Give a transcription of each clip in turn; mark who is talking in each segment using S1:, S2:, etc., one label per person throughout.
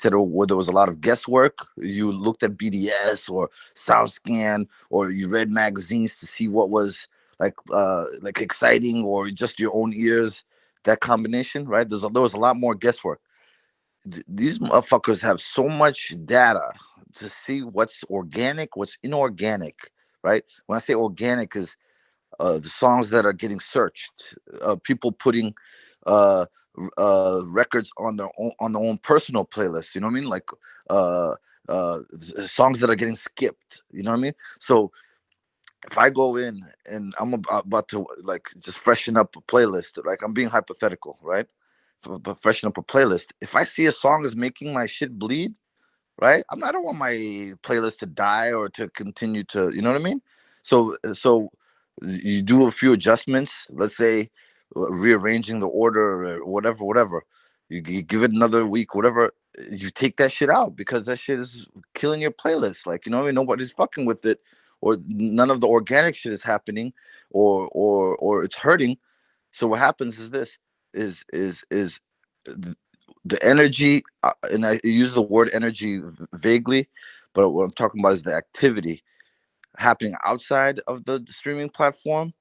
S1: etc., where there was a lot of guesswork. You looked at BDS or SoundScan, or you read magazines to see what was like exciting, or just your own ears. That combination, right? There was a lot more guesswork. These motherfuckers have so much data to see what's organic, what's inorganic, right? When I say organic, is the songs that are getting searched, people putting uh, records on their own personal playlists. You know what I mean? Like songs that are getting skipped. You know what I mean? So if I go in and I'm about to like just freshen up a playlist, like I'm being hypothetical, right? But freshen up a playlist. If I see a song is making my shit bleed, right? I don't want my playlist to die or to continue to, you know what I mean? So you do a few adjustments. Let's say rearranging the order or whatever. You give it another week, whatever. You take that shit out because that shit is killing your playlist. Like, you know what I mean? Nobody's fucking with it, or none of the organic shit is happening, or it's hurting. So what happens is this is the energy, and I use the word energy vaguely, but what I'm talking about is the activity happening outside of the streaming platform,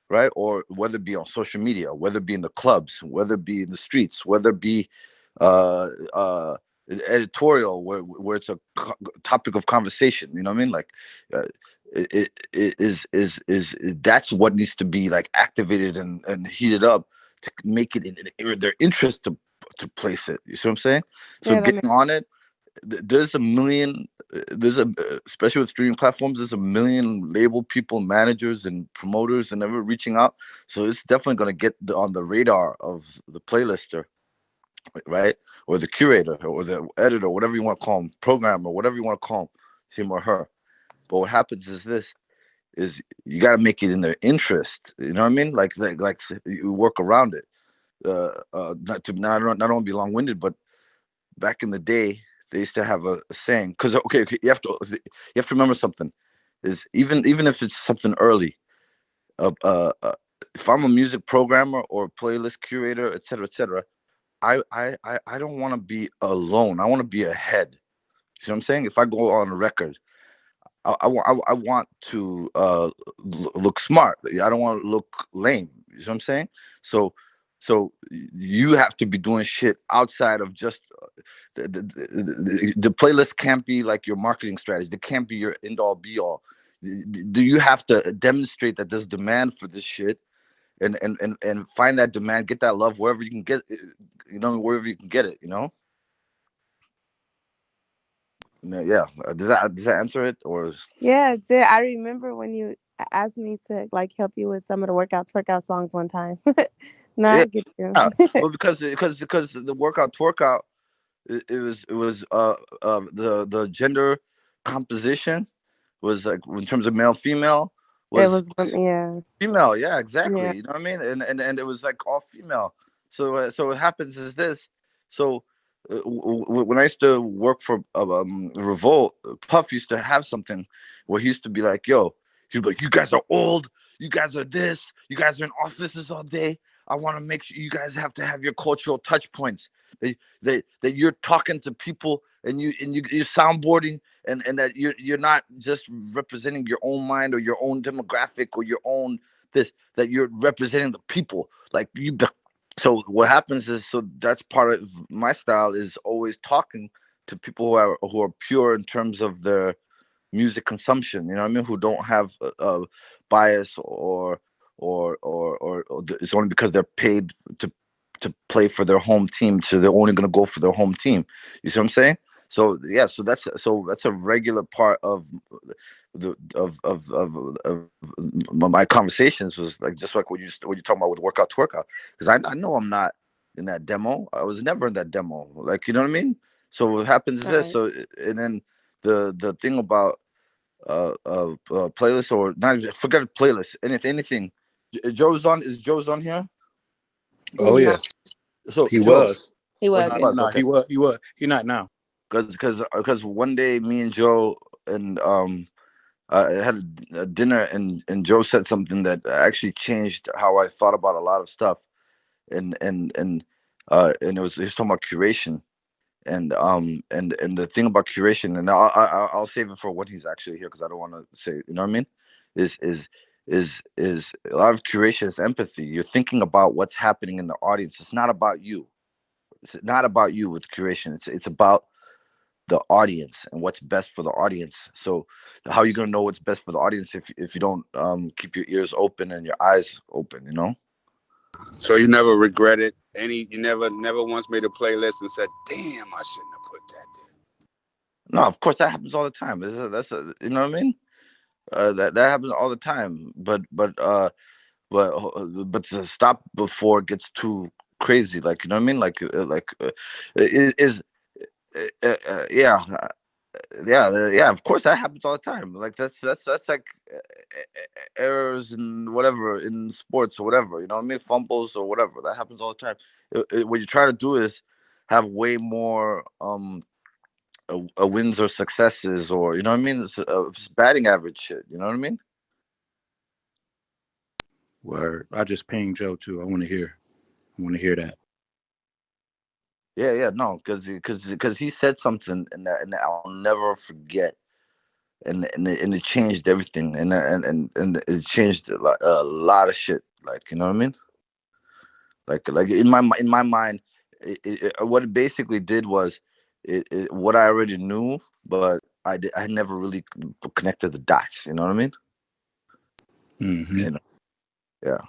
S1: right? Or whether it be on social media, whether it be in the clubs, whether it be in the streets, whether it be uh, uh, editorial, where it's a topic of conversation. You know what I mean? Like, uh, it is that's what needs to be like activated and heated up to make it in their interest to place it. You see what I'm saying? So
S2: Yeah, that makes
S1: getting on it, there's a million, especially with streaming platforms, there's a million label people, managers and promoters and ever reaching out. So it's definitely going to get on the radar of the playlister, right? Or the curator or the editor, whatever you want to call him, programmer, whatever you want to call him or her. But what happens is this: is you got to make it in their interest. You know what I mean? Like you work around it. Not only be long winded, but back in the day, they used to have a saying. Because okay, you have to remember something. Is even if it's something early, uh, uh, uh, if I'm a music programmer or playlist curator, etc., I don't want to be alone. I want to be ahead. You see what I'm saying? If I go on a record, I want to look smart. I don't want to look lame. You know what I'm saying? So so you have to be doing shit outside of just the playlist can't be like your marketing strategy. It can't be your end all be all. Do you have to demonstrate that there's demand for this shit, and find that demand, get that love wherever you can get it, wherever you can get it, yeah. Does that answer it, or
S2: yeah, it's it. I remember when you asked me to like help you with some of the workout songs one time. No,
S1: yeah.
S2: I get you.
S1: Well, because the workout twerkout, it was the gender composition was like, in terms of male female,
S2: It
S1: was
S2: was yeah,
S1: female. Yeah, exactly.
S2: yeah.
S1: You know what I mean? And it was like all female. So what happens is this. So when I used to work for Revolt, Puff used to have something where he used to be like, "Yo," he'd be like, "You guys are old. You guys are this. You guys are in offices all day. I want to make sure you guys have to have your cultural touch points. That you're talking to people, and you're soundboarding, and that you're not just representing your own mind or your own demographic or your own this, that you're representing the people, like you." So what happens is, so that's part of my style, is always talking to people who are pure in terms of their music consumption. You know what I mean? Who don't have a bias, or it's only because they're paid to play for their home team, so they're only going to go for their home team. You see what I'm saying? So yeah, so that's a regular part of my conversations, was like, just like what you talking about with workout to workout, because I know I'm not in that demo. I was never in that demo. Like, you know what I mean? So what happens is this.
S2: Right.
S1: So, and then the thing about playlist, or not even, forget playlist, anything. Joe's on. Is Joe's on here?
S3: Oh
S2: He's
S3: yeah,
S2: not.
S1: So
S3: he
S1: Joe.
S3: was.
S2: He
S1: Oh,
S2: was,
S1: he
S2: yeah.
S1: was
S3: No,
S1: okay.
S3: he was. He not now.
S1: Because one day me and Joe and had a dinner, and Joe said something that actually changed how I thought about a lot of stuff, and it was he was talking about curation, And the thing about curation, and I'll save it for when he's actually here because I don't want to say, you know what I mean, is a lot of curation is empathy. You're thinking about what's happening in the audience. It's not about you. It's not about you with curation. It's about the audience and what's best for the audience. So how are you gonna know what's best for the audience if you don't keep your ears open and your eyes open, you know?
S3: So you never regretted any? You never once made a playlist and said, "Damn, I shouldn't have put that there."
S1: No, of course that happens all the time. You know what I mean? That happens all the time. But to stop before it gets too crazy, like, you know what I mean? Is yeah, yeah. Of course, that happens all the time. Like that's like errors and whatever in sports or whatever. You know what I mean? Fumbles or whatever. That happens all the time. What you try to do is have way more wins or successes, or you know what I mean? It's batting average shit. You know what I mean?
S4: Word. I just pinged Joe too. I want to hear. I want to hear that.
S1: Yeah, yeah. No, because he said something and I'll never forget. And it changed everything, and it changed a lot of shit. Like, you know what I mean? Like in my mind, what it basically did was what I already knew, but I never really connected the dots. You know what I mean?
S4: Mm-hmm.
S1: You know, yeah.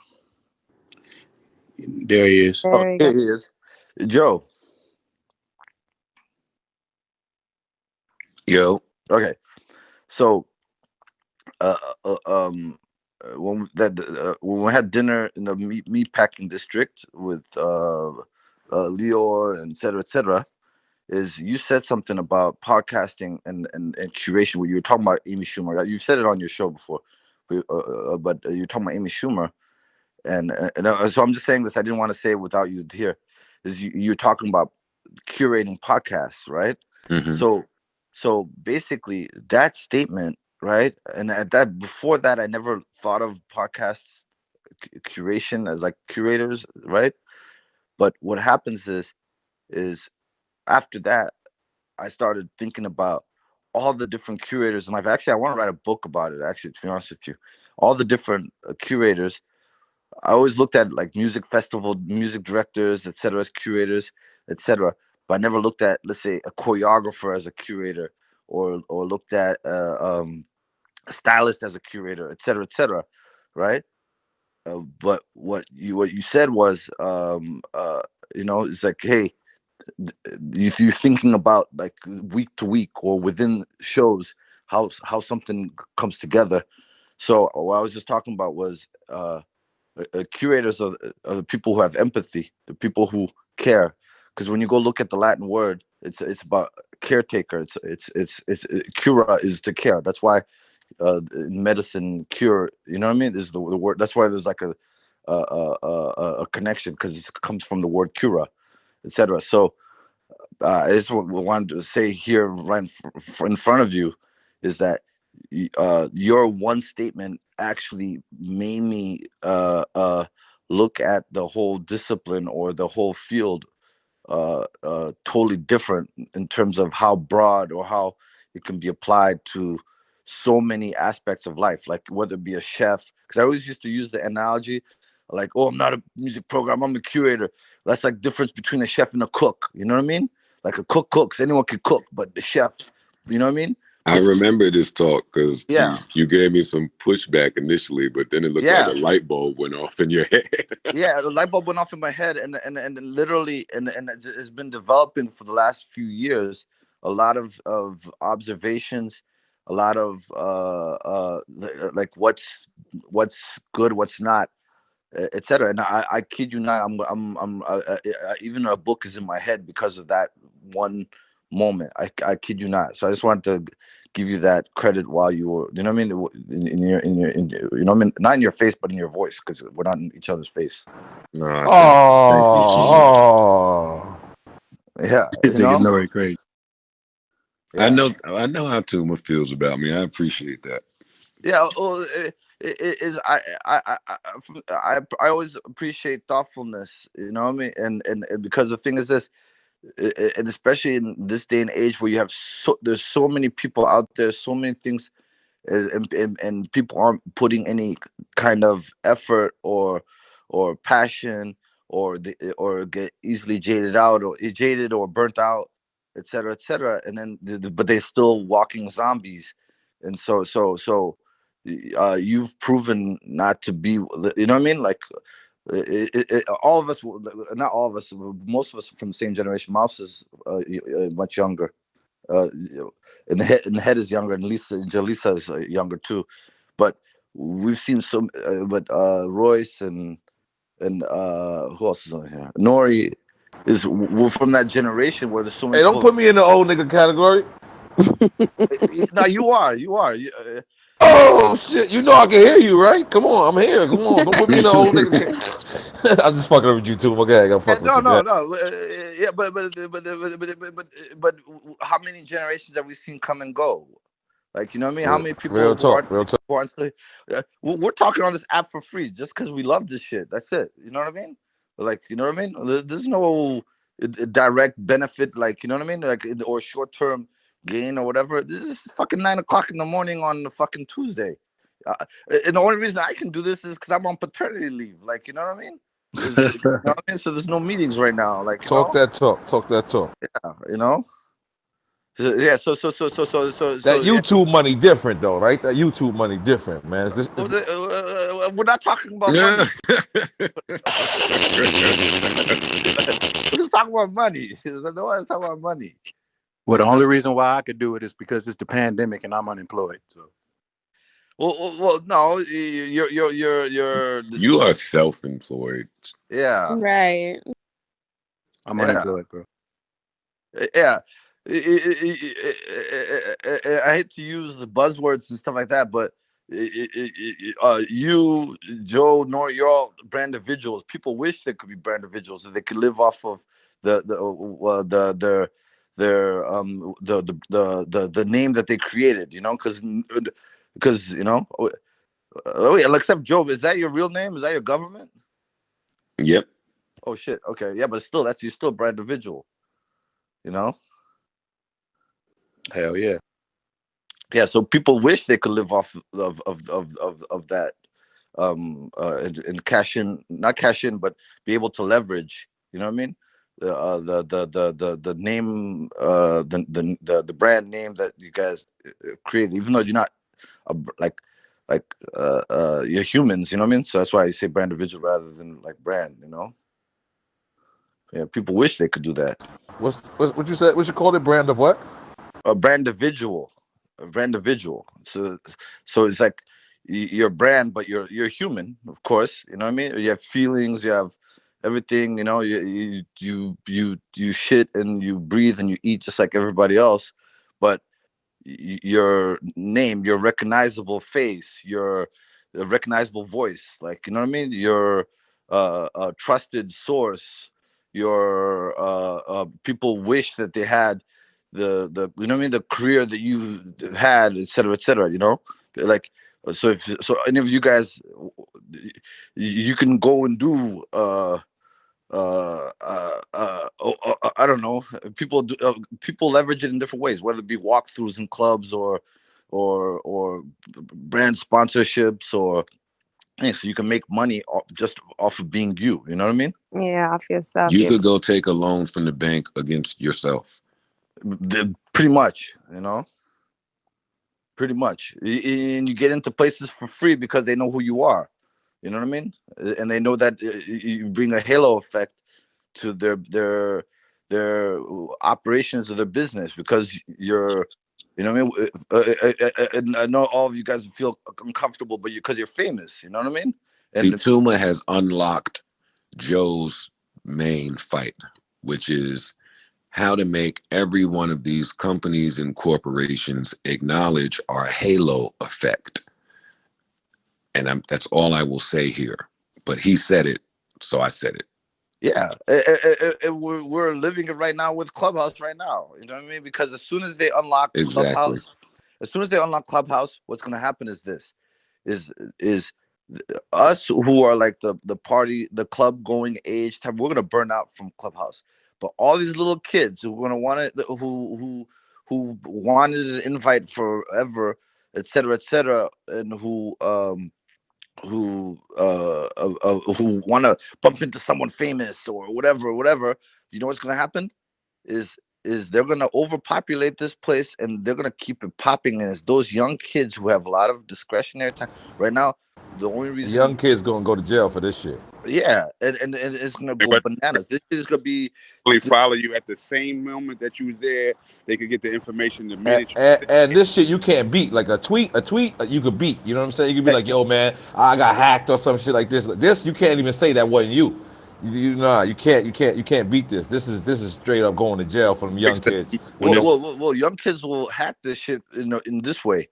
S4: There he is.
S1: Oh,
S2: There you
S1: here
S2: go.
S1: he is, Joe.
S4: Yo.
S1: Okay, so uh, uh, uh, um. When we had dinner in the meat packing district with Leor and et cetera, is you said something about podcasting and curation where you were talking about Amy Schumer. You've said it on your show before, but you're talking about Amy Schumer, and so I'm just saying this. I didn't want to say it without you to hear. Is you're talking about curating podcasts, right?
S4: Mm-hmm.
S1: So, so basically that statement, right? And at that before that, I never thought of podcasts curation as like curators, right? But what happens is after that I started thinking about all the different curators in life. Actually, I want to write a book about it. Actually, to be honest with you, all the different curators. I always looked at like music festival, music directors, etc., as curators, etc. But I never looked at, let's say, a choreographer as a curator, or looked at a stylist as a curator, etc., etc. Right? But what you said was, it's like, hey, you're thinking about like week to week or within shows how something comes together. So what I was just talking about was curators are the people who have empathy, the people who care. Because when you go look at the Latin word, it's about caretaker. Cura is to care. That's why in medicine, cure. You know what I mean? Is the word. That's why there's like a connection because it comes from the word cura, etc. So I just wanted to say here, right in front of you, is that your one statement actually made me look at the whole discipline or the whole field totally different in terms of how broad or how it can be applied to so many aspects of life, like whether it be a chef. Because I always used to use the analogy, like, "Oh, I'm not a music program. I'm a curator." That's like difference between a chef and a cook. You know what I mean? Like a cook cooks. Anyone can cook, but the chef, you know what I mean?
S5: I
S1: Puts
S5: remember this talk because
S1: yeah,
S5: you gave me some pushback initially, but then it looked like
S1: yeah.
S5: a light bulb went off in your head.
S1: Yeah, the light bulb went off in my head, and literally, and it's been developing for the last few years. A lot of observations, a lot of like what's good, what's not, etc. And I kid you not, even a book is in my head because of that one moment. I kid you not. So I just wanted to give you that credit while you were, you know what I mean, you know what I mean, not in your face, but in your voice, because we're not in each other's face.
S5: No, thank you, Tuma.
S4: Oh.
S1: Yeah,
S4: This
S1: you
S4: nigga
S1: know.
S4: NORE crazy.
S5: I
S1: Yeah,
S5: know, I know how Tuma feels about me. I appreciate that.
S1: yeah. Well, it is. I always appreciate thoughtfulness. You know what I mean, and because the thing is this. and especially in this day and age where you have there's so many people out there, so many things, and people aren't putting any kind of effort or passion, or get easily jaded or burnt out, etc., etc. And then but they're still walking zombies. And you've proven not to be, you know what I mean, like all of us, not all of us, most of us from the same generation. Mouse is much younger, and the head is younger, and Jalisa is younger too. But we've seen some, but Royce and who else is on here? NORE is, we're from that generation where there's so many.
S6: Hey, don't put me in the old nigga category.
S1: No, you are.
S6: Oh shit! You know I can hear you, right? Come on, I'm here. Come on, don't put me in the old nigga. I'm just fucking with you too. Okay, I got fuck with you.
S1: No. Yeah, but how many generations have we seen come and go? Like, you know what I mean? How many people
S6: Real talk.
S1: we're talking on this app for free just because we love this shit. That's it. You know what I mean? Like, you know what I mean? There's no direct benefit, like, you know what I mean? Like, or short term gain or whatever. This is fucking 9 o'clock in the morning on the fucking Tuesday. And the only reason I can do this is because I'm on paternity leave. Like, you know what I mean? You know what I mean? So there's no meetings right now. Like,
S6: talk that talk.
S1: Yeah, you know. Yeah, so
S6: that YouTube money different though, right? That YouTube money different, man.
S1: We're not talking about money. We're just talking about money. No one's talking about money.
S4: Well, the only reason why I could do it is because it's the pandemic and I'm unemployed. So.
S1: Well, no, you're
S5: you are self-employed.
S1: Yeah.
S2: Right.
S4: I'm unemployed, bro.
S1: Yeah. I hate to use the buzzwords and stuff like that, but you, Joe, NORE, you're all brand individuals. People wish they could be brand individuals, and they could live off of the name that they created. You know, because you know. Wait, except Joe, is that your real name? Is that your government?
S5: Yep.
S1: Oh shit. Okay. Yeah, but still, you're still a brand individual. You know.
S4: Hell yeah.
S1: Yeah, so people wish they could live off of that, and cash in, not cash in, but be able to leverage. You know what I mean? The name, the brand name that you guys created, even though you're not you're humans. You know what I mean? So that's why I say brand individual rather than like brand. You know? Yeah, people wish they could do that.
S6: What you said? What you called it? Brand of what?
S1: A brand individual. So it's like you're a brand, but you're human, of course. You know what I mean? You have feelings, you have everything. You know, you shit and you breathe and you eat just like everybody else. But your name, your recognizable face, your recognizable voice, like, you know what I mean? Your a trusted source. Your people wish that they had the you know what I mean, the career that you had, etc., you know, like, so if any of you guys, you can go and do I don't know, people leverage it in different ways, whether it be walkthroughs in clubs or brand sponsorships, or so you can make money just off of being you know what I mean?
S2: Yeah, off yourself.
S5: You could go take a loan from the bank against yourself.
S1: Pretty much, you know, pretty much. And you get into places for free because they know who you are. You know what I mean? And they know that you bring a halo effect to their operations of their business, because you're, you know what I mean? I know all of you guys feel uncomfortable, but because you're famous, you know what I mean? And
S5: see, Tuma has unlocked Joe's main fight, which is how to make every one of these companies and corporations acknowledge our halo effect. And that's all I will say here. But he said it, so I said it.
S1: Yeah, we're living it right now with Clubhouse right now. You know what I mean? Because as soon as they unlock Clubhouse, what's going to happen is this: is us who are like the party, the club going age time. We're going to burn out from Clubhouse. But all these little kids who are gonna want it, who wanted an invite forever, etc., and who want to bump into someone famous or whatever. You know what's gonna happen? Is they're gonna overpopulate this place and they're gonna keep it popping. And it's those young kids who have a lot of discretionary time right now. The only
S6: The
S1: reason,
S6: young kids gonna go to jail for this shit.
S1: yeah, and it's gonna go
S3: But
S1: bananas. This shit is gonna be.
S3: really follow you at the same moment that you was there. They could get the information the minute you.
S6: And this shit you can't beat. Like a tweet you could beat. You know what I'm saying? You could be like, yo, man, I got hacked or some shit like this. This you can't even say that wasn't you. You can't beat this. This is straight up going to jail for them young kids.
S1: Well, young kids will hack this shit in this way.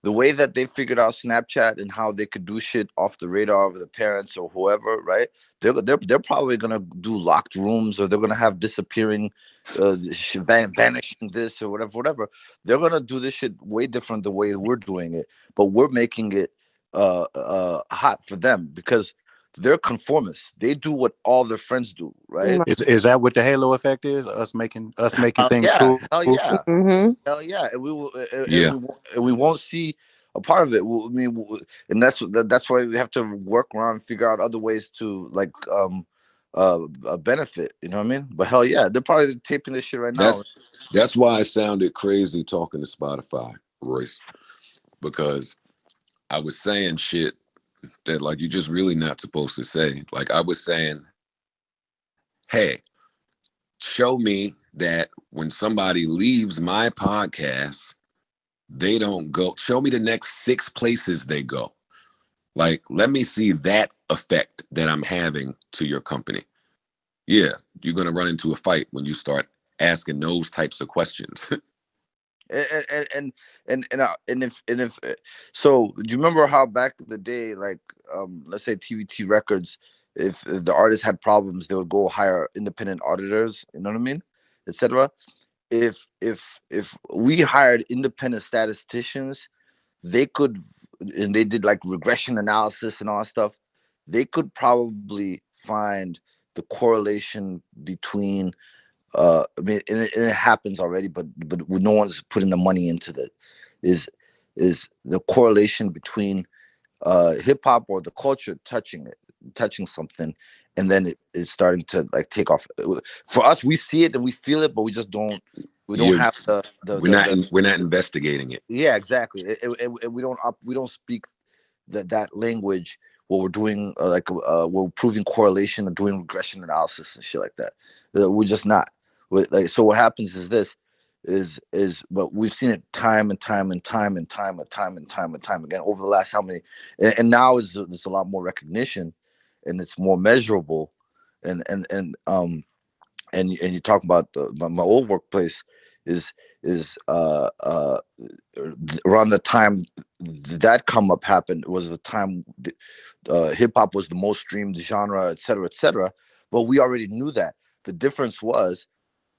S1: The way that they figured out Snapchat and how they could do shit off the radar of the parents or whoever, right? They're probably gonna do locked rooms, or they're gonna have disappearing, vanishing this or whatever. They're gonna do this shit way different the way we're doing it, but we're making it hot for them because they're conformists. They do what all their friends do, right?
S4: Is that what the halo effect is? Us making things
S1: Yeah,
S4: cool?
S1: hell yeah.
S2: Mm-hmm.
S1: Hell yeah, and
S5: Yeah.
S1: we won't see a part of it. And that's why we have to work around, figure out other ways to like benefit. You know what I mean? But hell yeah, they're probably taping this shit right now.
S5: That's why it sounded crazy talking to Spotify, Royce, because I was saying shit that like you just really not supposed to say. Like I was saying, hey, show me that when somebody leaves my podcast, they don't go. Show me the next 6 places they go. Like, let me see that effect that I'm having to your company. Yeah, you're gonna run into a fight when you start asking those types of questions.
S1: And if so, do you remember how back in the day, like let's say TVT Records, if the artist had problems, they would go hire independent auditors. You know what I mean, etc. If we hired independent statisticians, they could, and they did like regression analysis and all that stuff, they could probably find the correlation between I mean, and it happens already, but no one's putting the money into that. Is the correlation between hip hop or the culture touching something, and then it is starting to like take off. For us, we see it and we feel it, but we just don't. We don't have
S5: we're not investigating it.
S1: Yeah, exactly. We don't speak that language while we're doing we're proving correlation or doing regression analysis and shit like that. We're just not. Like, so what happens is this but we've seen it time and time again over the last how many, and now there's a lot more recognition and it's more measurable, and you talk about my old workplace is around the time that come up happened was the time hip hop was the most streamed genre, etc. But we already knew that. The difference was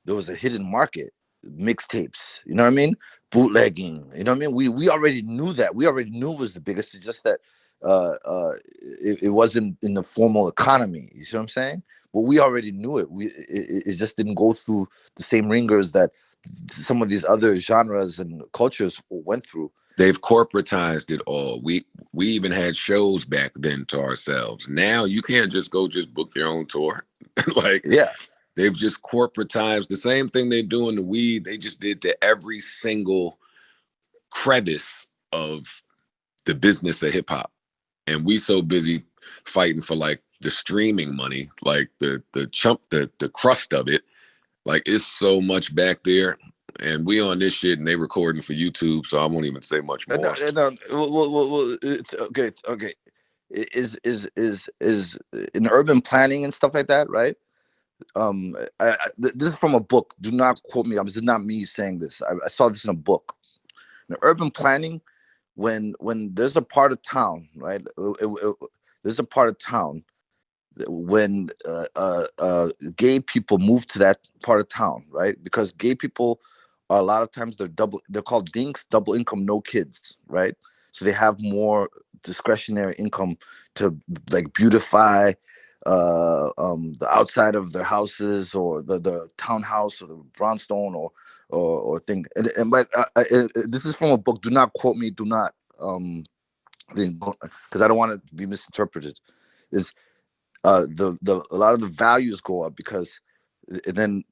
S1: there was a hidden market, mixtapes, you know what I mean, bootlegging, you know what I mean. We already knew that. We already knew it was the biggest. It's just that it wasn't in the formal economy. You see what I'm saying? But we already knew it. It just didn't go through the same ringers that some of these other genres and cultures went through.
S5: They've corporatized it all. We even had shows back then to ourselves. Now you can't just book your own tour. Like,
S1: yeah,
S5: they've just corporatized the same thing they do in the weed. They just did to every single crevice of the business of hip hop. And we so busy fighting for like the streaming money, like the crust of it. Like, it's so much back there. And we on this shit, and they recording for YouTube, so I won't even say much more.
S1: Okay. Is in urban planning and stuff like that, right? This is from a book. Do not quote me. This is not me saying this. I saw this in a book. In urban planning, when there's a part of town, right? There's a part of town when gay people move to that part of town, right? Because gay people are a lot of times they're called dinks, double income, no kids, right? So they have more discretionary income to like beautify the outside of their houses, or the townhouse, or the brownstone, or thing. And but this is from a book. Do not quote me. Do not because I don't want it to be misinterpreted. Is the a lot of the values go up because, and then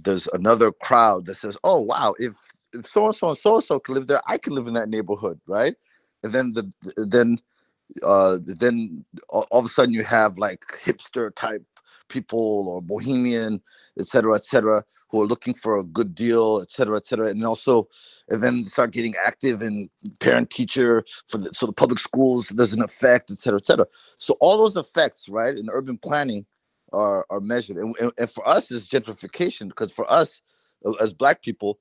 S1: there's another crowd that says, oh wow, if so and so and so and so can live there, I can live in that neighborhood, right? And then all of a sudden you have like hipster type people, or bohemian, etc., who are looking for a good deal, etc., and also, and then start getting active in parent teacher so the public schools, there's an effect, etc. So all those effects, right, in urban planning are measured, and for us is gentrification, because for us as Black people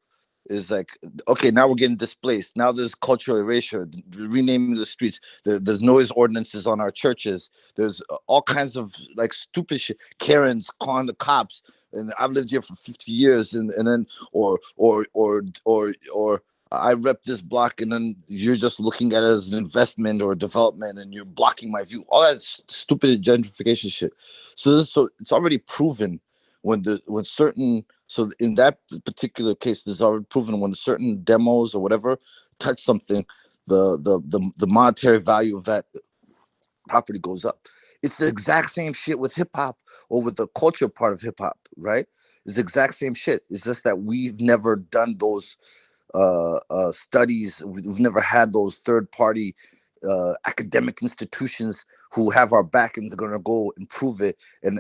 S1: is like, okay, now we're getting displaced. Now there's cultural erasure, renaming the streets. There's noise ordinances on our churches. There's all kinds of like stupid shit. Karens calling the cops. And I've lived here for 50 years, and then or I rep this block, and then you're just looking at it as an investment or a development, and you're blocking my view. All that stupid gentrification shit. So it's already proven when certain, so in that particular case, there's already proven when certain demos or whatever touch something, the monetary value of that property goes up. It's the exact same shit with hip hop, or with the culture part of hip hop, right? It's the exact same shit. It's just that we've never done those studies. We've never had those third party academic institutions who have our back and are going to go improve it, and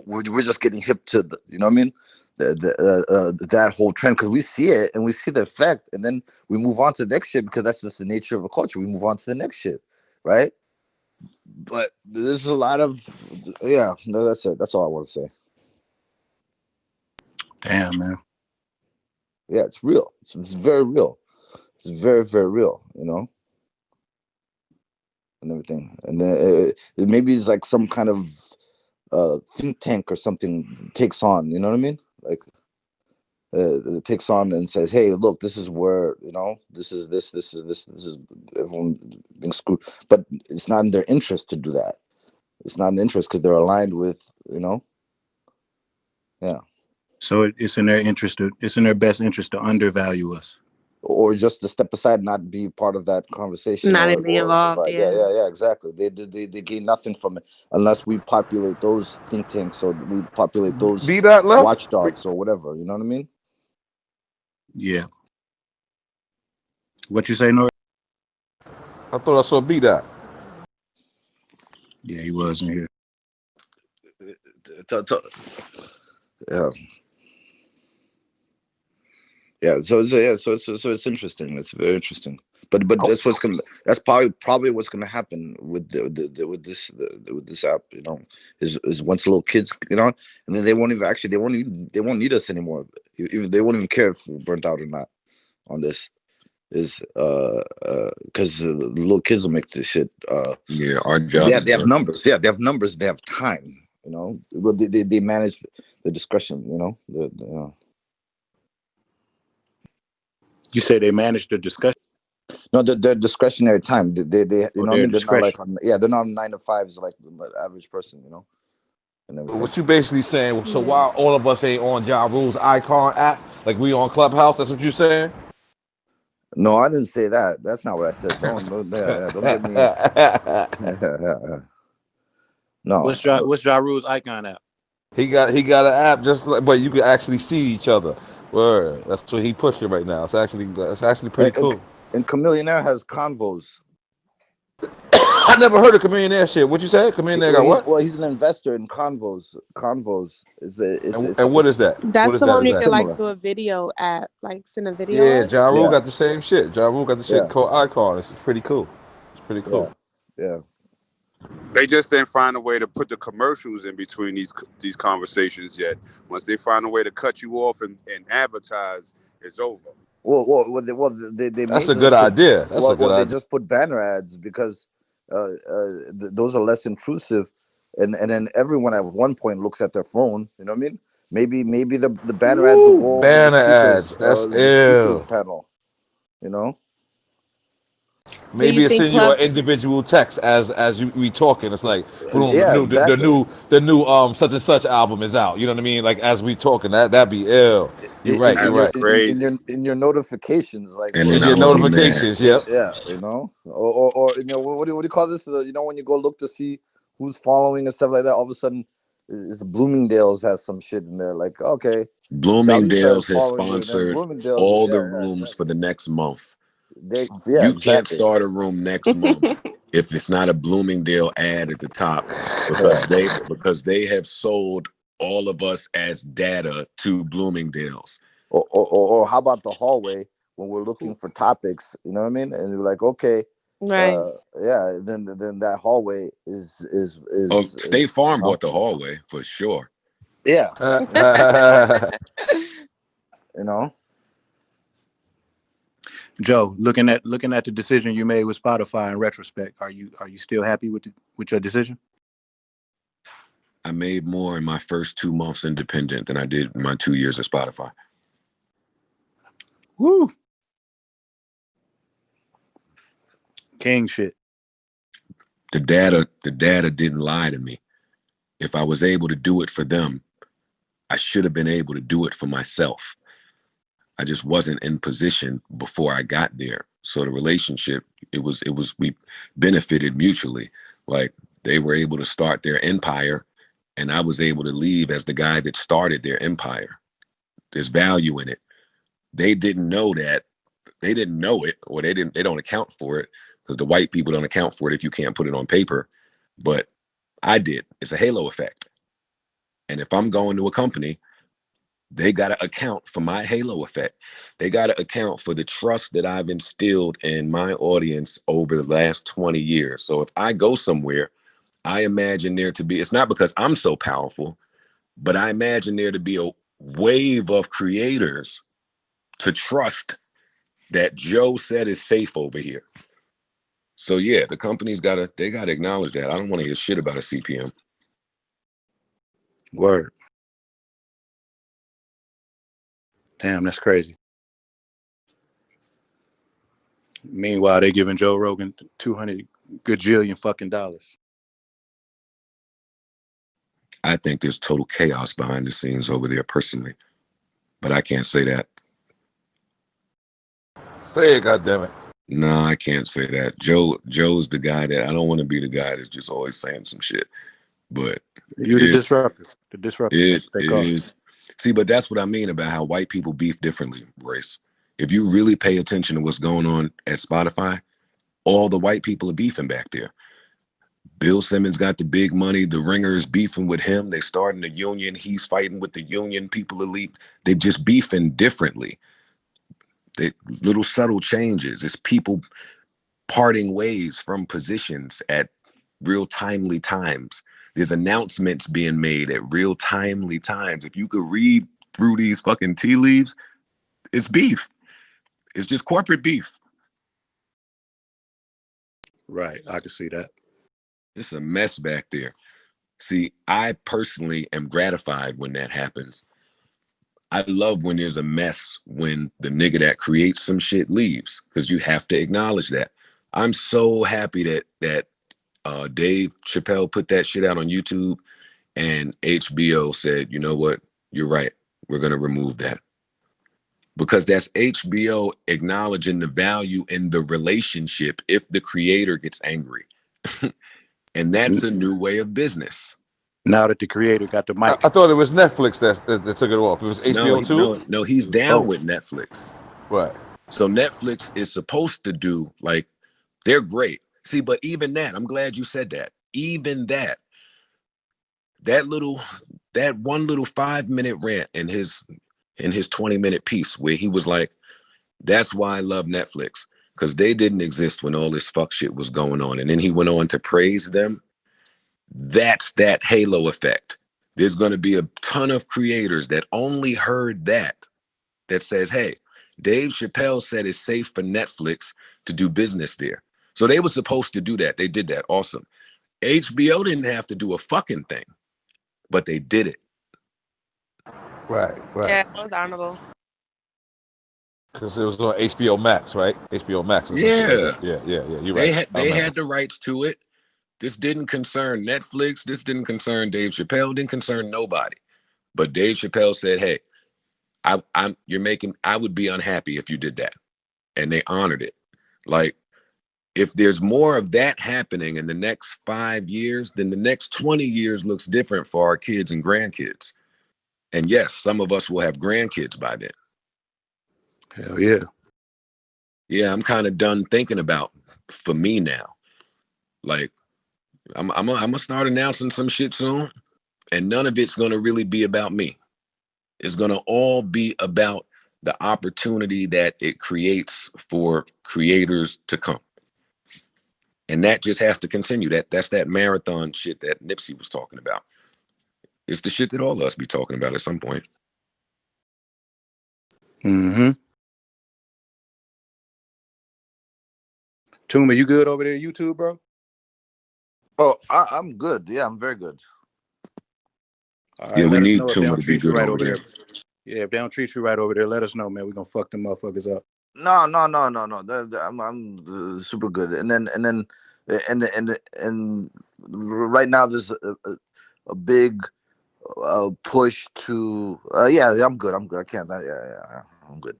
S1: we're just getting hip to the, you know what I mean, that whole trend, because we see it and we see the effect, and then we move on to the next shit, because that's just the nature of a culture. We move on to the next shit, right? But there's a lot of, yeah, no, that's it. That's all I want to say.
S4: Damn, man.
S1: Yeah, it's real. It's very real. It's very, very real, you know, and everything. And then maybe it's like some kind of think tank or something takes on, you know what I mean? Like it takes on and says, hey, look, this is where, you know, this is everyone being screwed. But it's not in their interest to do that. It's not in their interest because they're aligned with, you know, yeah.
S4: So it's in their interest it's in their best interest to undervalue us,
S1: or just to step aside and not be part of that conversation,
S2: Not even be involved.
S1: yeah, exactly. They gain nothing from it unless we populate those think tanks, or we populate those
S6: Be that left?
S1: watchdogs or whatever, you know what I mean?
S4: Yeah. What you say, Nor?
S6: I thought I saw B Dot.
S4: Yeah, he was in here.
S1: Yeah. Yeah, so it's interesting. It's very interesting. But that's probably what's gonna happen with with this app, you know, is once little kids, you know, and then they won't need us anymore. They won't even care if we're burnt out or not on this. Is because the little kids will make this shit.
S5: Yeah, our job.
S1: Yeah, they have numbers. Yeah, they have numbers. They have time. You know, well, they manage the discretion. You know,
S4: You say they manage the discussion?
S1: No, they're discretionary time. They you know what I mean? They're not like they're not 9 to 5s like the average person, you know. And
S6: what you basically saying? So why all of us ain't on Ja Rule's icon app like we on Clubhouse? That's what you saying?
S1: No, I didn't say that. That's not what I said. Don't get me. No.
S4: What's Ja Rule's icon app?
S6: He got an app just like, but you can actually see each other. Word. That's what he pushing right now. It's actually pretty cool.
S1: And Chameleonaire has convos.
S6: I never heard of Chameleonaire shit. What you say? Chameleonaire got what?
S1: Well, he's an investor in convos. Convos
S6: and what is that?
S2: That's the one you can like do a video at, like send a video.
S6: Yeah, Ja Rule got the same shit. Ja Rule got the shit called Icon. It's pretty cool. It's pretty cool.
S1: Yeah.
S3: They just didn't find a way to put the commercials in between these conversations yet. Once they find a way to cut you off and advertise, it's over.
S1: Well, they
S6: that's a good idea. That's a good idea.
S1: They just put banner ads because those are less intrusive, and then everyone at one point looks at their phone. You know what I mean? Maybe the banner ads will go
S6: banner ads. That's ill.
S1: panel. You know.
S2: Do you
S6: Maybe it's
S2: think
S6: in your
S2: club?
S6: individual text as we talking. It's like boom,
S1: Yeah, exactly.
S6: the new such and such album is out. You know what I mean? Like as we talking, that'd be ill. You're right. You're
S1: In
S3: That's
S1: your
S6: right.
S3: crazy.
S1: in your notifications, like
S5: And
S1: where
S5: then
S6: In
S5: I
S6: your
S5: would
S1: people,
S5: be mad.
S6: notifications, yep.
S1: yeah, or what do you call this? You know, when you go look to see who's following and stuff like that, all of a sudden, it's Bloomingdale's has some shit in there. Like, okay, Jalisha
S5: Bloomingdale's
S1: is
S5: has
S1: following you, and then
S5: sponsored
S1: Bloomingdale's,
S5: all the
S1: yeah,
S5: rooms for
S1: exactly.
S5: the next month.
S1: Yeah,
S5: You can't
S1: exactly.
S5: start a room next month if it's not a Bloomingdale ad at the top
S1: Yeah.
S5: because they have sold all of us as data to Bloomingdale's.
S1: Or how about the hallway when we're looking for topics? You know what I mean? And you're like, okay,
S2: Right.
S1: yeah. Then that hallway
S5: Oh,
S1: is
S5: State Farm bought the hallway for sure.
S1: yeah, you know.
S4: Joe, looking at the decision you made with Spotify in retrospect, are you still happy with your decision?
S5: I made more in my first 2 months independent than I did in my 2 years at Spotify.
S4: Woo. King shit.
S5: The data didn't lie to me. If I was able to do it for them, I should have been able to do it for myself. I just wasn't in position before I got there. So the relationship, we benefited mutually. Like they were able to start their empire and I was able to leave as the guy that started their empire. There's value in it. They didn't know that. They didn't know it, or they don't account for it because the white people don't account for it if you can't put it on paper. But I did. It's a halo effect. And if I'm going to a company, they got to account for my halo effect. They got to account for the trust that I've instilled in my audience over the last 20 years. So if I go somewhere, I imagine there to be, it's not because I'm so powerful, but I imagine there to be a wave of creators to trust that Joe said is safe over here. So yeah, the company's gotta acknowledge that. I don't want to hear shit about a CPM.
S4: Word. Damn, that's crazy. Meanwhile, they giving Joe Rogan 200 gajillion fucking dollars.
S5: I think there's total chaos behind the scenes over there personally, but I can't say that.
S6: Say it, goddammit.
S5: No, I can't say that. Joe's the guy that I don't want to be the guy that's just always saying some shit. But
S4: You the disruptor. The disruptor.
S5: it
S4: That's what they call it.
S5: is. See, but that's what I mean about how white people beef differently, Royce. If you really pay attention to what's going on at Spotify, all the white people are beefing back there. Bill Simmons got the big money. The Ringer is beefing with him. They starting the union. He's fighting with the union. People elite. They just beefing differently. They little subtle changes. It's people parting ways from positions at real timely times. There's announcements being made at real timely times. If you could read through these fucking tea leaves, it's beef. It's just corporate beef.
S4: Right. I can see that.
S5: It's a mess back there. See, I personally am gratified when that happens. I love when there's a mess when the nigga that creates some shit leaves, because you have to acknowledge that. I'm so happy that Dave Chappelle put that shit out on YouTube and HBO said, you know what, you're right, we're gonna remove that. Because that's HBO acknowledging the value in the relationship if the creator gets angry. And that's a new way of business.
S4: Now that the creator got the mic.
S6: I thought it was Netflix that took it off. It was HBO too.
S5: No, he's down with Netflix.
S6: Right.
S5: So Netflix is supposed to do, like, they're great. See, but even that, I'm glad you said that. Even that one little 5-minute rant in his 20-minute piece where he was like, that's why I love Netflix, because they didn't exist when all this fuck shit was going on. And then he went on to praise them. That's that halo effect. There's going to be a ton of creators that only heard that says, hey, Dave Chappelle said it's safe for Netflix to do business there. So they were supposed to do that. They did that. Awesome. HBO didn't have to do a fucking thing, but they did it.
S6: Right.
S2: Yeah, it was honorable.
S6: Because it was on HBO Max, right? HBO Max or something like that. Yeah. You're right.
S5: They had the rights to it. This didn't concern Netflix. This didn't concern Dave Chappelle. Didn't concern nobody. But Dave Chappelle said, "Hey, I would be unhappy if you did that," and they honored it. Like, if there's more of that happening in the next 5 years, then the next 20 years looks different for our kids and grandkids. And yes, some of us will have grandkids by then.
S4: Hell yeah.
S5: Yeah, I'm kind of done thinking about for me now. Like, I'm gonna start announcing some shit soon, and none of it's gonna really be about me. It's gonna all be about the opportunity that it creates for creators to come. And that just has to continue. That's that marathon shit that Nipsey was talking about. It's the shit that all of us be talking about at some point.
S4: Mm-hmm. Tuma, you good over there, YouTube, bro?
S1: Oh, I'm good. Yeah, I'm very good.
S4: All right,
S5: Yeah, we
S4: let us
S5: need
S4: know if they
S5: Tuma
S4: don't
S5: to be
S4: treat you
S5: good
S4: right
S5: over
S4: over
S5: there.
S4: there. Yeah, if they don't treat you right over there, let us know, man. We're gonna fuck them motherfuckers up.
S1: No. I'm super good. And right now there's a big push to. Yeah, I'm good. I can't. Yeah, I'm good.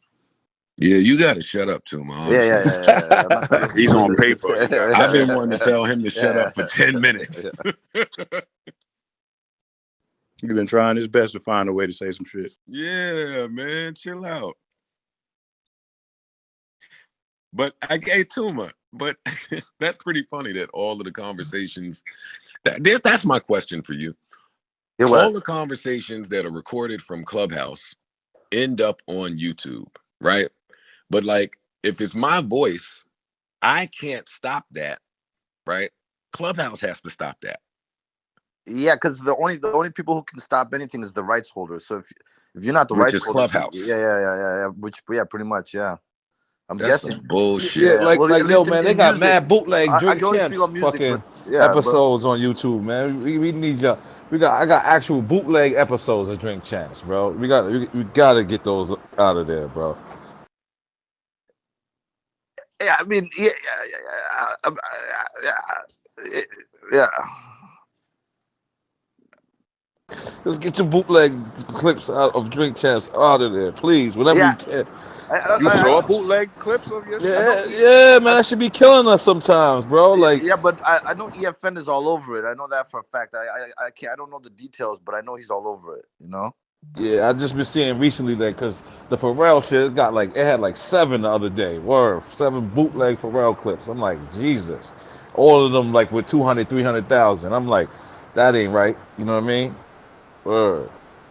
S5: Yeah, you got to shut up, Tuma, honestly.
S1: Yeah. I'm not trying to
S3: He's on paper.
S5: I've been wanting to tell him to shut up for 10 minutes.
S4: You've been trying his best to find a way to say some shit.
S5: Yeah, man, chill out. But I gave Tuma. But that's pretty funny that all of the conversations that's my question for you.
S1: Yeah,
S5: all the conversations that are recorded from Clubhouse end up on YouTube, right? But like, if it's my voice, I can't stop that, right? Clubhouse has to stop that.
S1: Yeah, because the only people who can stop anything is the rights holder. So if you're not the
S5: Which
S1: rights
S5: is
S1: holder,
S5: Clubhouse.
S1: Yeah. Pretty much, yeah. I'm
S5: That's
S1: guessing.
S5: some bullshit.
S6: Yeah, like
S1: Well, at
S6: yo,
S1: least
S6: man,
S1: in
S6: they got
S1: music,
S6: mad bootleg
S1: I
S6: Drink
S1: can only speak
S6: Champs
S1: on music,
S6: fucking
S1: but yeah,
S6: episodes on YouTube, man. We need y'all. I got actual bootleg episodes of Drink Champs, bro. We gotta get those out of there, bro.
S1: Yeah, I mean, yeah.
S6: Let's get your bootleg clips out of Drink Champs out of there, please, whenever you can.
S3: You saw bootleg clips of your shit?
S6: Yeah, man, that should be killing us sometimes, bro. Like,
S1: yeah, but I know EFN is all over it. I know that for a fact. I can't. I don't know the details, but I know he's all over it. You know.
S6: yeah, I just been seeing recently that because the Pharrell shit it had like 7 the other day. 7 bootleg Pharrell clips. I'm like, Jesus, all of them like with 200, 300,000. I'm like, that ain't right. You know what I mean? Word.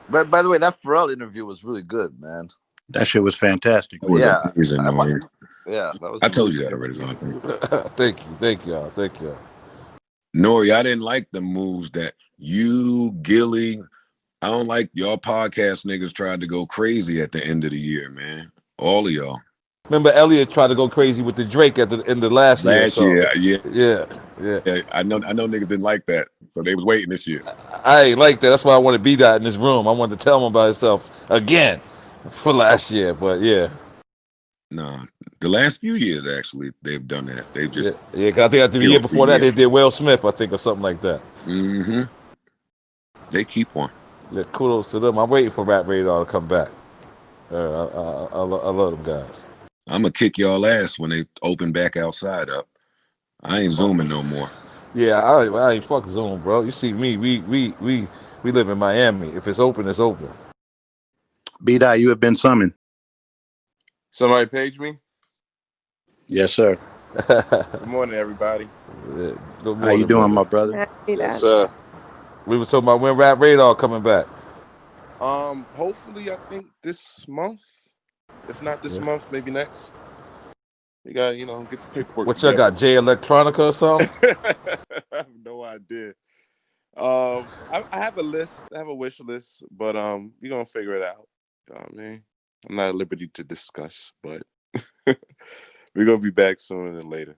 S1: But by the way, that Pharrell interview was really good, man.
S4: That shit was fantastic.
S5: It was amazing, Nori.
S1: Yeah, that was.
S5: I told you that already.
S6: Thank y'all.
S5: Nori, I didn't like the moves that you, Gilly. I don't like y'all podcast niggas tried to go crazy at the end of the year, man. All of y'all.
S6: Remember Elliot tried to go crazy with the Drake at the end of last year. Yeah.
S5: I know niggas didn't like that, so they was waiting this year.
S6: I ain't like that. That's why I want to be that in this room. I wanted to tell him about himself again for last year, but yeah.
S5: Nah, the last few years actually they've done that. They've just
S6: yeah. Cause I think after the year before that they did Will Smith, I think, or something like that.
S5: Mm-hmm. They keep one.
S6: Yeah, kudos to them. I'm waiting for Rap Radar to come back. I love them guys.
S5: I'm gonna kick y'all ass when they open back outside up. I ain't zooming no more.
S6: Yeah, I ain't fuck Zoom, bro. You see me, we live in Miami. If it's open, it's open.
S4: B-Dot, you have been summoned.
S7: Somebody page me?
S4: Yes, sir.
S7: Good morning, everybody.
S6: Good morning,
S4: how you doing, my brother?
S7: Yes, sir.
S6: We were talking about when Rap Radar coming back.
S7: Hopefully, I think this month. If not this month, maybe next. You got, get the paperwork.
S6: What y'all got, J Electronica or something?
S7: I have no idea. I have a list. I have a wish list, but we're gonna figure it out. You know what I mean? I'm not at liberty to discuss, but we're gonna be back sooner than later.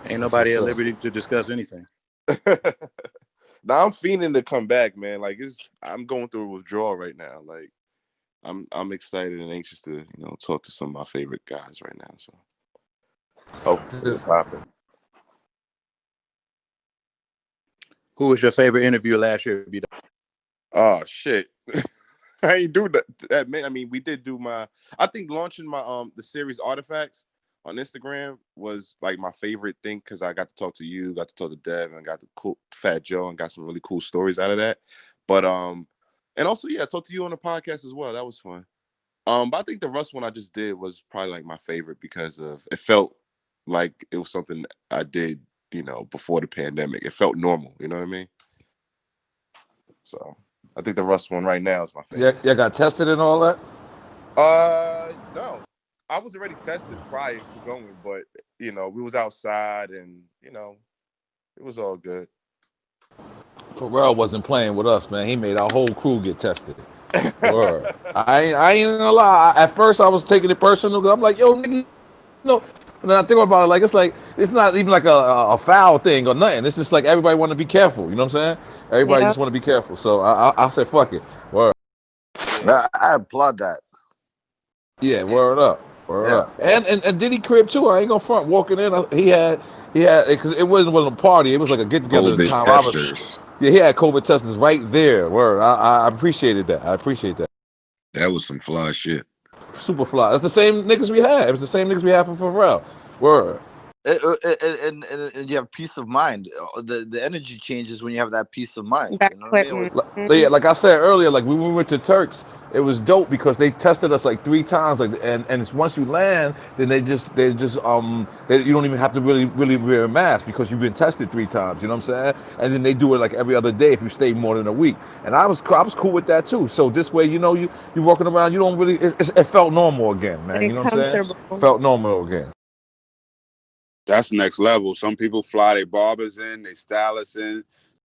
S4: Ain't nobody at liberty to discuss anything.
S7: Now I'm fiending to come back, man. Like I'm going through a withdrawal right now. Like I'm excited and anxious to talk to some of my favorite guys right now. So hopefully it'll happen.
S4: Who was your favorite interview last year?
S7: Oh shit. I ain't do that, man. I mean, we did do I think launching my the series Artifacts on Instagram was like my favorite thing because I got to talk to you, got to talk to Dev, and got to cool Fat Joe, and got some really cool stories out of that. But and also I talked to you on the podcast as well. That was fun. But I think the Russ one I just did was probably like my favorite because of it felt like it was something I did, before the pandemic. It felt normal, you know what I mean? So I think the Russ one right now is my favorite.
S6: Yeah, got tested and all that?
S7: No. I was already tested prior to going, but we was outside and it was all good.
S6: Pharrell wasn't playing with us, man. He made our whole crew get tested. Word. I ain't gonna lie. At first, I was taking it personal because I'm like, yo, nigga, And then I think about it, it's not even like a foul thing or nothing. It's just like everybody want to be careful. You know what I'm saying? Everybody just want to be careful. So I said, fuck it. Word.
S1: I applaud that.
S6: Yeah, word up. Word up. And Diddy crib too. I ain't gonna front. Walking in, he had because it wasn't a party. It was like a get together.
S5: COVID testers.
S6: He had COVID testers right there. Word. I appreciated that.
S5: That was some fly shit.
S6: Super fly. That's the same niggas we had. It was the same niggas we had for Pharrell. Word.
S1: And you have peace of mind. The energy changes when you have that peace of mind. You know what I mean?
S6: Like I said earlier, like when we went to Turks, it was dope because they tested us like 3 times. Like and once you land, then you don't even have to really wear a mask because you've been tested 3 times. You know what I'm saying? And then they do it like every other day if you stay more than a week. And I was cool with that too. So this way, you walking around, you don't really. It felt normal again, man. You know what I'm saying? Felt normal again.
S3: That's next level. Some people fly their barbers in, they stylists in,